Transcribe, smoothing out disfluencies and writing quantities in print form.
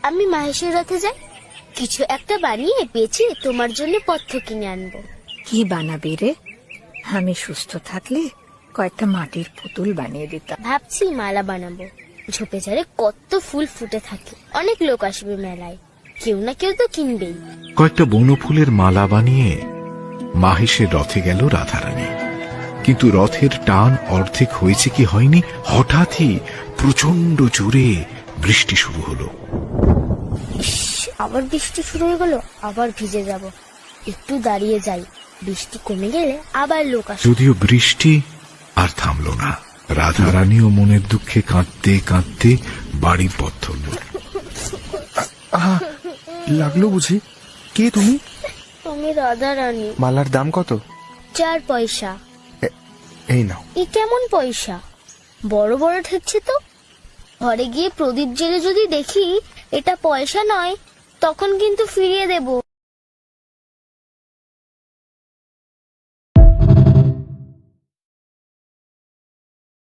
আমি মাহেশের রথে যাই, কিছু একটা বানিয়ে বেচে তোমার জন্য পথ্য কিনে আনবো। কি বানাবি রে? আমি সুস্থ থাকলে কয়েকটা মাটির পুতুল বানিয়ে দিতাম। ভাবছি মালা বানাবো। ঝোপে ঝাড়ে কত ফুল ফুটে থাকে, অনেক লোক আসবে মেলায়, কেউ না কেউ তো কিনবেই। কয়েকটা বনফুলের মালা বানিয়ে মাহেশের রথে গেল রাধারানী। কিন্তু রথের টান অর্ধেক হয়েছে কি হয়নি, হঠাৎই প্রচন্ড জোরে বৃষ্টি শুরু হলো। আবার বৃষ্টি শুরু হয়ে গেল, আবার ভিজে যাব। একটু দাঁড়িয়ে যাই, বৃষ্টি কমে গেলে আবার লোক আসবে। যদিও বৃষ্টি আর থামলো না, রাধারানীও মনের দুঃখে কাঁদতে কাঁদতে বাড়ির পথ ধরল। লাগলো বুঝি? কে তুমি? আমি রাধারানী। মালার দাম কত? 4 পয়সা। এই নাও। এ কেমন পয়সা? বড় বড় ঠেকছে তো। ঘরে গিয়ে প্রদীপ জেলে যদি দেখি এটা পয়সা নয়, তখন কিন্তু ফিরিয়ে দেব।